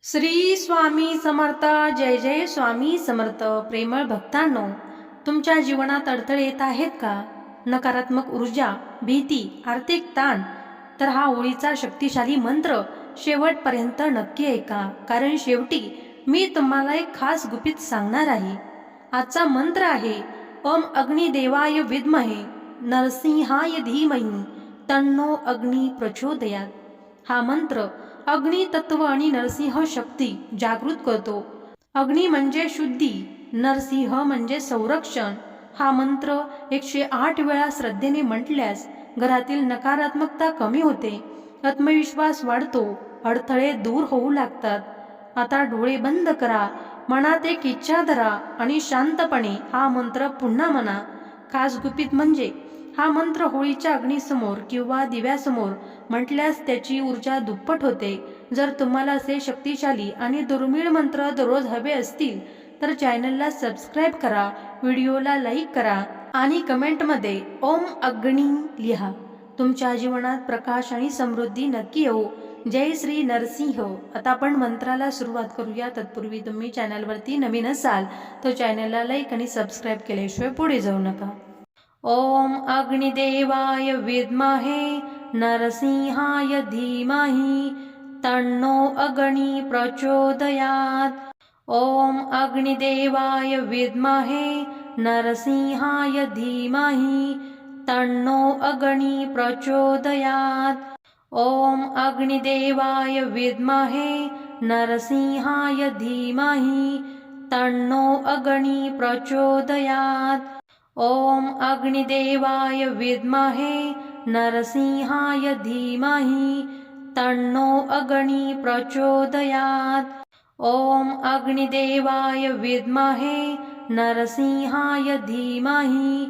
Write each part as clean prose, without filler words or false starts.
श्री स्वामी समर्थ. जय जय स्वामी समर्थ. प्रेमळ भक्तांनो, तुमच्या जीवनात अडथळे येत आहेत का? नकारात्मक ऊर्जा, भीती, आर्थिक ताण? तर हा ओळीचा शक्तिशाली मंत्र शेवटपर्यंत नक्की ऐका, कारण शेवटी मी तुम्हाला एक खास गुपित सांगणार आहे. आजचा मंत्र आहे ओम अग्निदेवाय विद्महे नरसिंहाय धीमहि तन्नो अग्नि प्रचोदयात. हा मंत्र अग्नि तत्व आणि नरसिंह शक्ती जागृत करतो. अग्नि म्हणजे शुद्धी, नरसिंह म्हणजे संरक्षण. हा मंत्र 108 वेळा श्रद्धेने म्हटल्यास घरातील नकारात्मकता कमी होते, आत्मविश्वास वाढतो, अडथळे दूर होऊ लागतात. आता डोळे बंद करा, मनात एक इच्छा धरा आणि शांतपणे हा मंत्र पुन्हा म्हणा. खास गुपित म्हणजे हा मंत्र होळीच्या अग्नीसमोर किंवा दिव्यासमोर म्हटल्यास त्याची ऊर्जा दुप्पट होते. जर तुम्हाला असे शक्तिशाली आणि दुर्मिळ मंत्र दररोज हवे असतील तर चॅनलला सबस्क्राईब करा, व्हिडिओला लाईक करा आणि कमेंटमध्ये ओम अग्नी लिहा. तुमच्या जीवनात प्रकाश आणि समृद्धी नक्की येवो. जय श्री नरसिंह. आता आपण मंत्राला सुरुवात करूया. तत्पूर्वी तुम्ही चॅनलवरती नवीन असाल तर चॅनलला लाईक आणि सबस्क्राईब केल्याशिवाय पुढे जाऊ नका. ओम अग्निदेवाय विद्महे नरसिंहाय धीमहि तन्नो अग्नि प्रचोदयात. ओम अग्निदेवाय विद्महे नरसिंहाय धीमहि तन्नो अग्नि प्रचोदयात. ओम अग्निदेवाय विद्महे नरसिंहाय धीमहि तन्नो अग्नि प्रचोदयात. ओम अग्निदेवाय विद्महे नरसिंहाय धीमहि तन्नो अग्नि प्रचोदयात. ओम अग्निदेवाय विद्महे नरसिंहाय धीमहि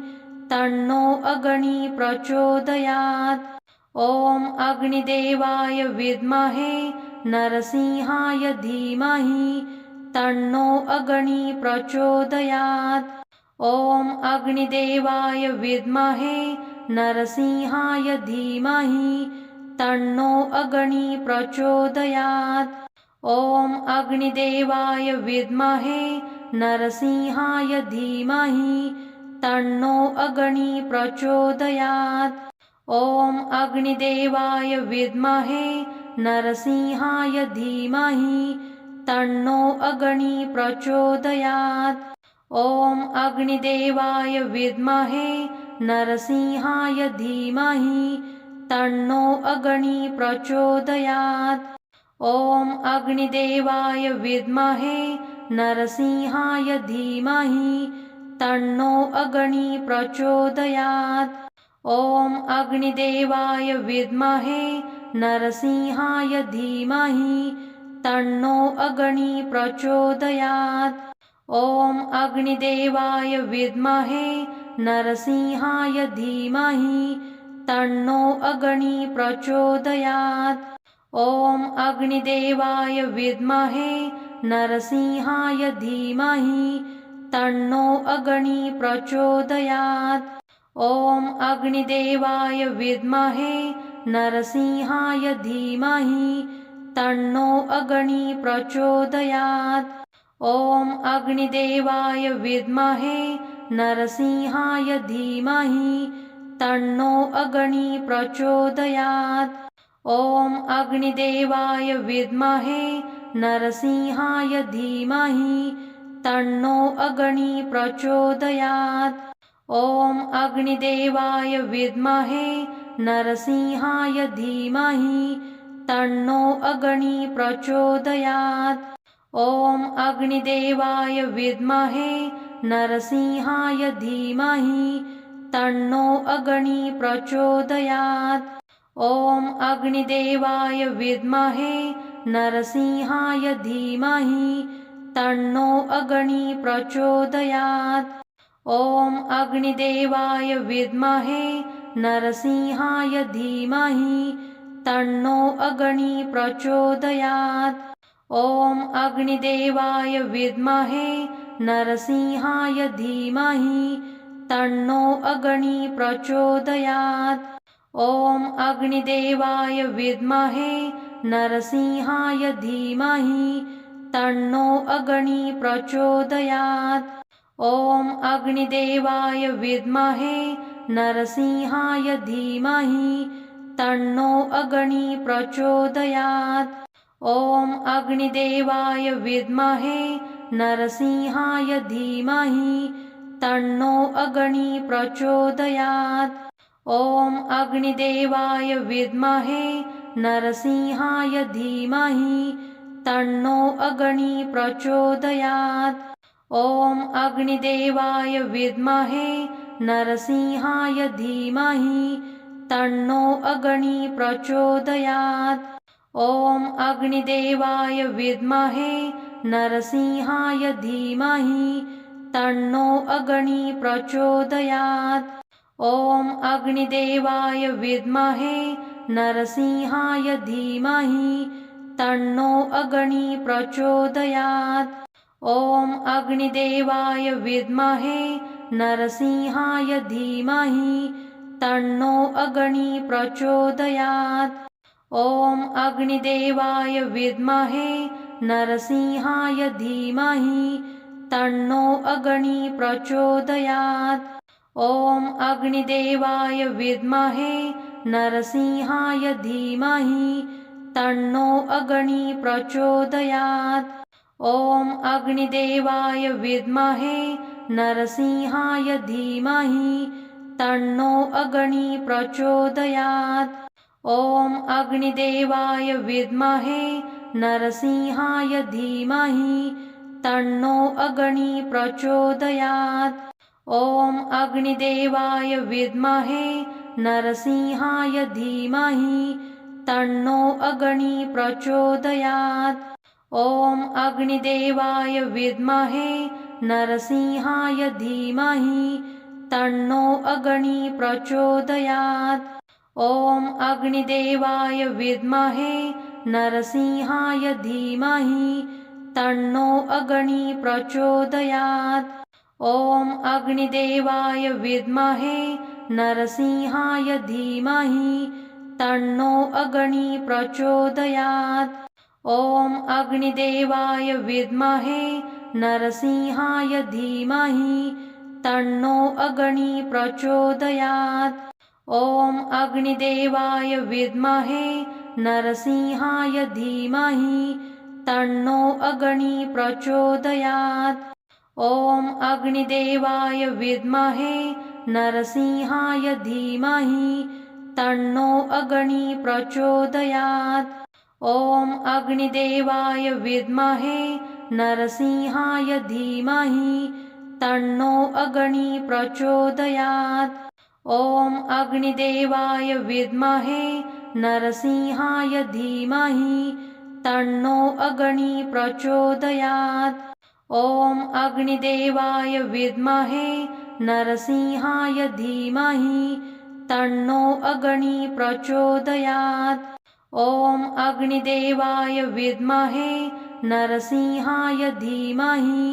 तन्नो अग्नि प्रचोदयात. ओम अग्निदेवाय विद्महे नरसिंहाय धीमहि तन्नो अग्नि प्रचोदयात. ओम अग्निदेवाय विद्महे नरसिंहाय धीमहि तन्नो अग्नि प्रचोदयात. ओम अग्निदेवाय विद्महे नरसिंहाय धीमहि तन्नो अग्नि प्रचोदयात. ओम अग्निदेवाय विद्महे नरसिंहाय धीमहि तन्नो अग्नि प्रचोदयात. ओम अग्निदेवाय विद्महे नरसिंहाय धीमहि तन्नो अग्नि प्रचोदयात. ओम अग्निदेवाय विद्महे नरसिंहाय धीमहि तन्नो अग्नि प्रचोदयात. ओम अग्निदेवाय विद्महे नरसिंहाय धीमहि तन्नो अग्नि प्रचोदयात. ओम अग्निदेवाय विद्महे नरसिंहाय धीमहि तन्नो अग्नि प्रचोदयात. ओम अग्निदेवाय विद्महे नरसिंहाय धीमहि तन्नो अग्नि प्रचोदयात. ओम अग्निदेवाय विद्महे नरसिंहाय धीमहि तन्नो अग्नि प्रचोदयात. ओम अग्निदेवाय विद्महे नरसिंहाय धीमहि तन्नो अग्नि प्रचोदयात. ओम अग्निदेवाय विद्महे नरसिंहाय धीमहि तन्नो अग्नि प्रचोदयात. ओम अग्निदेवाय विद्महे नरसिंहाय धीमहि तन्नो अग्नि प्रचोदयात. ओम अग्निदेवाय विद्महे नरसिंहाय धीमहि तन्नो अग्नि प्रचोदयात. ओम अग्निदेवाय विद्महे नरसिंहाय धीमहि तन्नो अग्नि प्रचोदयात. ओम अग्निदेवाय विद्महे नरसिंहाय धीमहि तन्नो अग्नि प्रचोदयात. ओम अग्निदेवाय विद्महे नरसिंहाय धीमहि तन्नो अग्नि प्रचोदयात. ओम अग्निदेवाय विद्महे नरसिंहाय धीमहि तन्नो अग्नि प्रचोदयात्। ॐ अग्निदेवाय विद्महे नरसिंहाय धीमहि तन्नो अग्नि प्रचोदयात्। ॐ अग्निदेवाय विद्महे नरसिंहाय धीमहि तन्नो अग्नि प्रचोदयात्। ॐ अग्निदेवाय विद्महे नरसिंहाय धीमहि तन्नो अग्नि प्रचोदयात्। ॐ अग्निदेवाय विद्महे नरसिंहाय धीमहि तन्नो अग्नि प्रचोदयात्। ॐ अग्निदेवाय विद्महे नरसिंहाय धीमहि तन्नो अग्नि प्रचोदयात्। ॐ अग्निदेवाय विद्महे नरसिंहाय धीमहि तन्नो अग्नि प्रचोदयात्। ॐ अग्निदेवाय विद्महे नरसिंहाय धीमहि तन्नो अग्नि प्रचोदयात्। ॐ अग्निदेवाय विद्महे नरसिंहाय धीमहि तन्नो अग्नि प्रचोदयात्। ॐ अग्निदेवाय विद्महे नरसिंहाय धीमहि तन्नो अग्नि प्रचोदयात्। ॐ अग्निदेवाय विद्महे नरसिंहाय धीमहि तन्नो अग्नि प्रचोदयात्। ॐ अग्निदेवाय विद्महे नरसिंहाय धीमहि तन्नो अग्नि प्रचोदयात्। ॐ अग्निदेवाय विद्महे नरसिंहाय धीमहि तन्नो अग्नि प्रचोदयात्। ॐ अग्निदेवाय विद्महे नरसिंहाय धीमहि तन्नो अग्नि प्रचोदयात्। ॐ अग्निदेवाय विद्महे नरसिंहाय धीमहि तन्नो अग्नि प्रचोदयात्। ॐ अग्निदेवाय विद्महे नरसिंहाय धीमहि तन्नो अग्नि प्रचोदयात्। ॐ अग्निदेवाय विद्महे नरसिंहाय धीमहि तन्नो अग्नि प्रचोदयात्। ॐ अग्निदेवाय विद्महे नरसिंहाय धीमहि तन्नो अग्नि प्रचोदयात्। ॐ अग्निदेवाय विद्महे नरसिंहाय धीमहि तन्नो अग्नि प्रचोदयात्। ॐ अग्निदेवाय विद्महे नरसिंहाय धीमहि तन्नो अग्नि प्रचोदयात्। ॐ अग्निदेवाय विद्महे नरसिंहाय धीमहि तन्नो अग्नि प्रचोदयात्। ॐ अग्निदेवाय विद्महे नरसिंहाय धीमहि तन्नो अग्नि प्रचोदयात्। ॐ अग्निदेवाय विद्महे नरसिंहाय धीमहि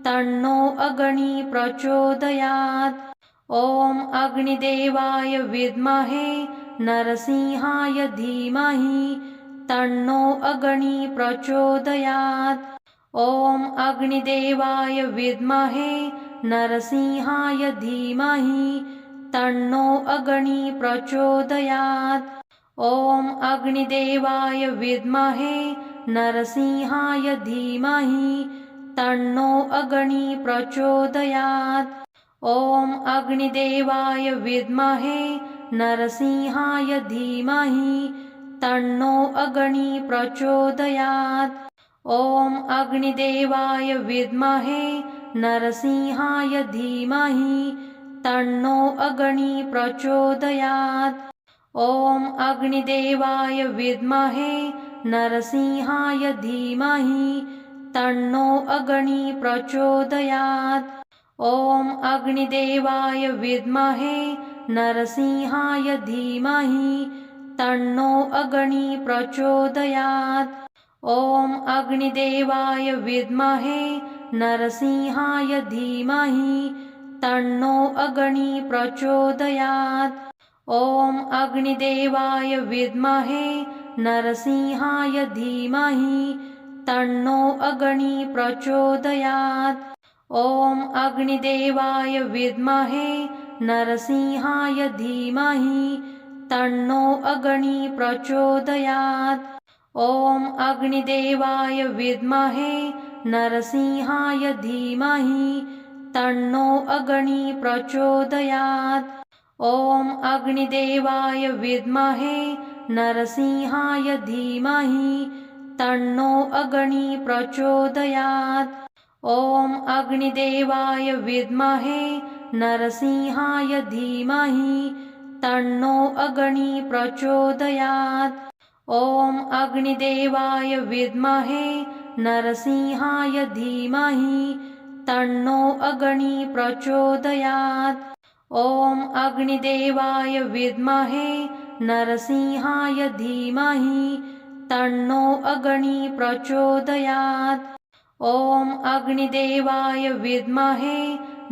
तन्नो अग्नि प्रचोदयात्। ॐ अग्निदेवाय विद्महे नरसिंहाय धीमहि तन्नो अग्नि प्रचोदयात्। ॐ अग्निदेवाय विद्महे नरसिंहाय धीमहि तन्नो अग्नि प्रचोदयात्। ॐ अग्निदेवाय विद्महे नरसिंहाय धीमहि तन्नो अग्नि प्रचोदयात्। ॐ अग्निदेवाय विद्महे नरसिंहाय धीमहि तन्नो अग्नि प्रचोदयात्। ॐ अग्निदेवाय विद्महे नरसिंहाय धीमहि तन्नो अग्नि प्रचोदयात्। ॐ अग्निदेवाय विद्महे नरसिंहाय धीमहि तन्नो अग्नि प्रचोदयात्। ॐ अग्निदेवाय विद्महे नरसिंहाय धीमहि तन्नो अग्नि प्रचोदयात्। ॐ अग्निदेवाय विद्महे नरसिंहाय धीमहि तन्नो अग्नि प्रचोदयात्। ॐ अग्निदेवाय विद्महे नरसिंहाय धीमहि तन्नो अग्नि प्रचोदयात्। ॐ अग्निदेवाय विद्महे नरसिंहाय धीमहि तन्नो अग्नि प्रचोदयात्। ॐ अग्निदेवाय विद्महे नरसिंहाय धीमहि तन्नो अग्नि प्रचोदयात्। ॐ अग्निदेवाय विद्महे नरसिंहाय धीमहि तन्नो अग्नि प्रचोदयात्। ॐ अग्निदेवाय विद्महे नरसिंहाय धीमहि तन्नो अग्नि प्रचोदयात्। ॐ अग्निदेवाय विद्महे नरसिंहाय धीमहि तन्नो अग्नि प्रचोदयात्। ॐ अग्निदेवाय विद्महे नरसिंहाय धीमहि तन्नो अग्नि प्रचोदयात्। ॐ अग्निदेवाय विद्महे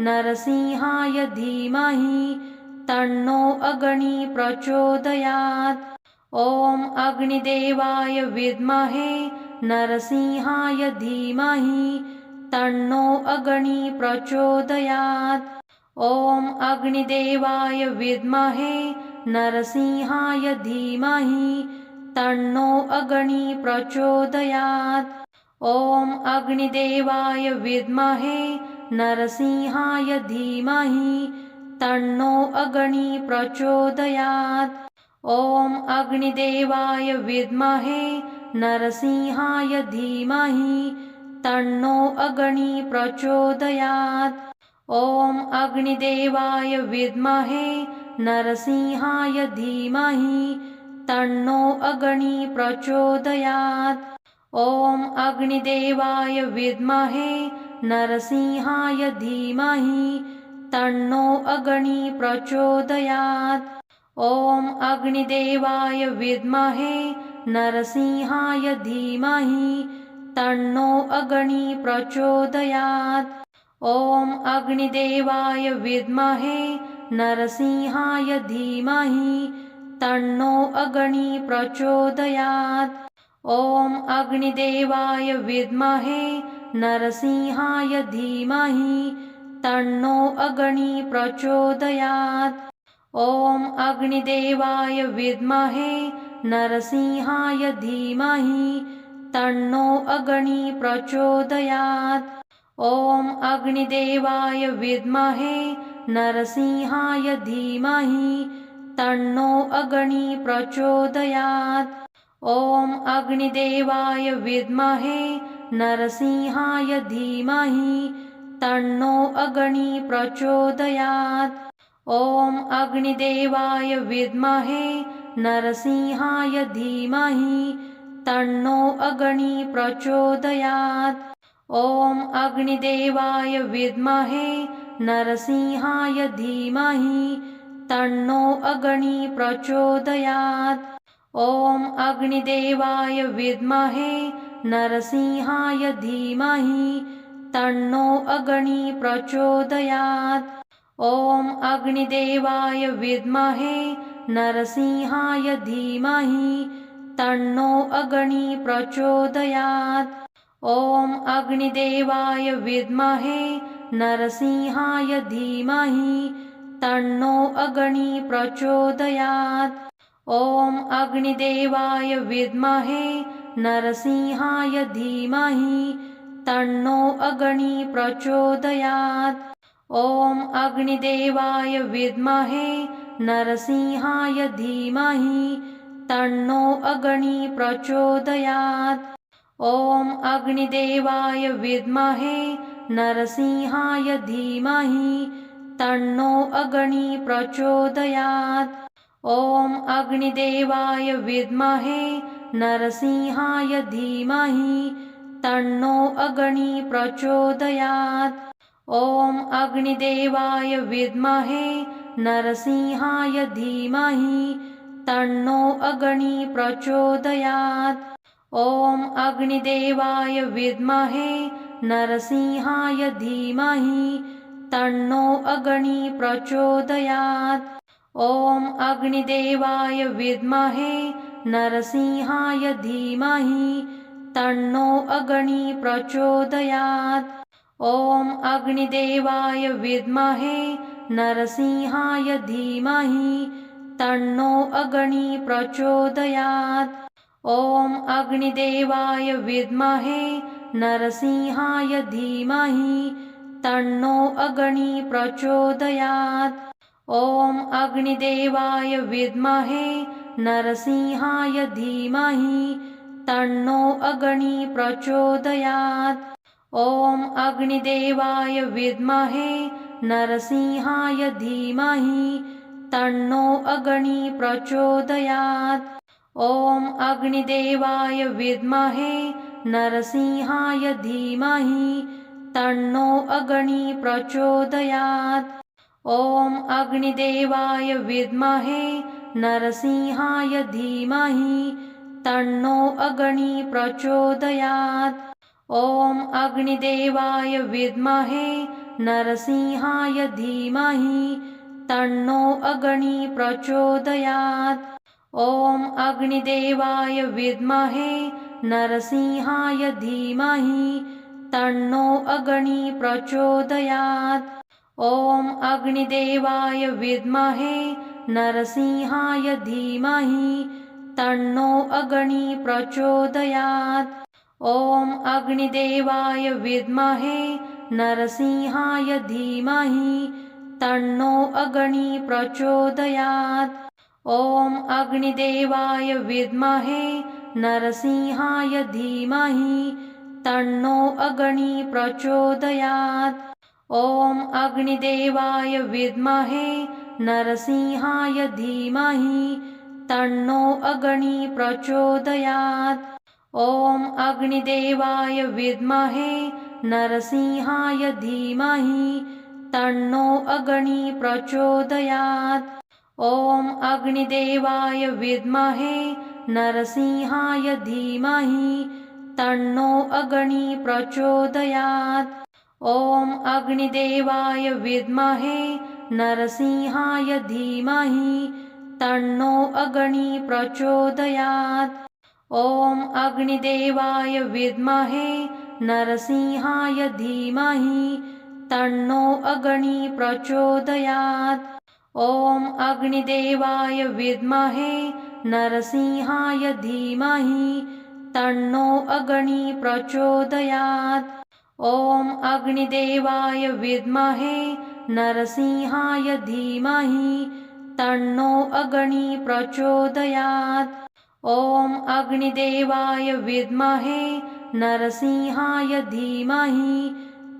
नरसिंहाय धीमहि तन्नो अग्नि प्रचोदयात्। ॐ अग्निदेवाय विद्महे नरसिंहाय धीमहि तन्नो अग्नि प्रचोदयात्। ॐ अग्निदेवाय विद्महे नरसिंहाय धीमहि तन्नो अग्नि प्रचोदयात्। ॐ अग्निदेवाय विद्महे नरसिंहाय धीमहि तन्नो अग्नि प्रचोदयात्। ॐ अग्निदेवाय विद्महे नरसिंहाय धीमहि तन्नो अग्नि प्रचोदयात्। ॐ अग्निदेवाय विद्महे नरसिंहाय धीमहि तन्नो अग्नि प्रचोदयात्। ॐ अग्निदेवाय विद्महे नरसिंहाय धीमहि तन्नो अग्नि प्रचोदयात्। ॐ अग्निदेवाय विद्महे नरसिंहाय धीमहि तन्नो अग्नि प्रचोदयात्। ॐ अग्निदेवाय विद्महे नरसिंहाय धीमहि तन्नो अग्नि प्रचोदयात्। ॐ अग्निदेवाय विद्महे नरसिंहाय धीमहि तन्नो अग्नि प्रचोदयात्। ॐ अग्निदेवाय विद्महे नरसिंहाय धीमहि तन्नो अग्नि प्रचोदयात्। ॐ अग्निदेवाय विद्महे नरसिंहाय धीमहि तन्नो अग्नि प्रचोदयात्। ॐ अग्निदेवाय विद्महे नरसिंहाय धीमहि तन्नो अग्नि प्रचोदयात्। ॐ अग्निदेवाय विद्महे नरसिंहाय धीमहि तन्नो अग्नि प्रचोदयात्। ॐ अग्निदेवाय विद्महे नरसिंहाय धीमहि तन्नो अग्नि प्रचोदयात्। ॐ अग्निदेवाय विद्महे नरसिंहाय धीमहि तन्नो अग्नि प्रचोदयात्। ॐ अग्निदेवाय विद्महे नरसिंहाय धीमहि तन्नो अग्नि प्रचोदयात्। ॐ अग्निदेवाय विद्महे नरसिंहाय धीमहि तन्नो अग्नि प्रचोदयात्। ॐ अग्निदेवाय विद्महे नरसिंहाय धीमहि तन्नो अग्नि प्रचोदयात्। ॐ अग्निदेवाय विद्महे नरसिंहाय धीमहि तन्नो अग्नि प्रचोदयात्। ॐ अग्निदेवाय विद्महे नरसिंहाय धीमहि तन्नो अग्नि प्रचोदयात्। ॐ अग्निदेवाय विद्महे नरसिंहाय धीमहि तन्नो अग्नि प्रचोदयात्। ॐ अग्निदेवाय विद्महे नरसिंहाय धीमहि तन्नो अग्नि प्रचोदयात्। ॐ अग्निदेवाय विद्महे नरसिंहाय धीमहि तन्नो अग्नि प्रचोदयात्। ॐ अग्निदेवाय विद्महे नरसिंहाय धीमहि तन्नो अग्नि प्रचोदयात्। ॐ अग्निदेवाय विद्महे नरसिंहाय धीमहि तन्नो अग्नि प्रचोदयात्। ॐ अग्निदेवाय विद्महे नरसिंहाय धीमहि तन्नो अग्नि प्रचोदयात्। ॐ अग्निदेवाय विद्महे नरसिंहाय धीमहि तन्नो अग्नि प्रचोदयात्। ॐ अग्निदेवाय विद्महे नरसिंहाय धीमहि तन्नो अग्नि प्रचोदयात्। ॐ अग्निदेवाय विद्महे नरसिंहाय धीमहि तन्नो अग्नि प्रचोदयात्। ॐ अग्निदेवाय विद्महे नरसिंहाय धीमहि तन्नो अग्नि प्रचोदयात्। ॐ अग्निदेवाय विद्महे नरसिंहाय धीमहि तन्नो अग्नि प्रचोदयात्। ॐ अग्निदेवाय विद्महे नरसिंहाय धीमहि तन्नो अग्नि प्रचोदयात्। ॐ अग्निदेवाय विद्महे नरसिंहाय धीमहि तन्नो अग्नि प्रचोदयात्। ॐ अग्निदेवाय विद्महे नरसिंहाय धीमहि तन्नो अग्नि प्रचोदयात्। ॐ अग्निदेवाय विद्महे नरसिंहाय धीमहि तन्नो अग्नि प्रचोदयात्। ॐ अग्निदेवाय विद्महे नरसिंहाय धीमहि तन्नो अग्नि प्रचोदयात्। ॐ अग्निदेवाय विद्महे नरसिंहाय धीमहि तन्नो अग्नि प्रचोदयात्। ॐ अग्निदेवाय विद्महे नरसिंहाय धीमहि तन्नो अग्नि प्रचोदयात्। ॐ अग्निदेवाय विद्महे नरसिंहाय धीमहि तन्नो अग्नि प्रचोदयात्। ॐ अग्निदेवाय विद्महे नरसिंहाय धीमहि तन्नो अग्नि प्रचोदयात्। ॐ अग्निदेवाय विद्महे नरसिंहाय धीमहि तन्नो अग्नि प्रचोदयात्। ॐ अग्निदेवाय विद्महे नरसिंहाय धीमहि तन्नो अग्नि प्रचोदयात्। ॐ अग्निदेवाय विद्महे नरसिंहाय धीमहि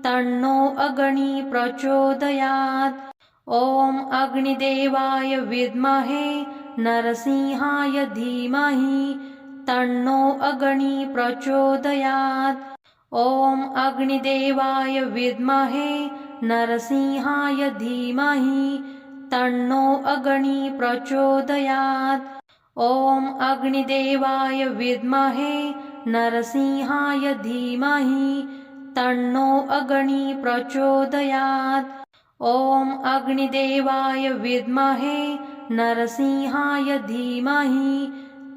तन्नो अग्नि प्रचोदयात्। ॐ अग्निदेवाय विद्महे नरसिंहाय धीमहि तन्नो अग्नि प्रचोदयात्। ॐ अग्निदेवाय विद्महे नरसिंहाय धीमहि तन्नो अग्नि प्रचोदयात्। ॐ अग्निदेवाय विद्महे नरसिंहाय धीमहि तन्नो अग्नि प्रचोदयात्। ॐ अग्निदेवाय विद्महे नरसिंहाय धीमहि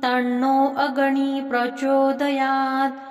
तन्नो अग्नि प्रचोदयात्।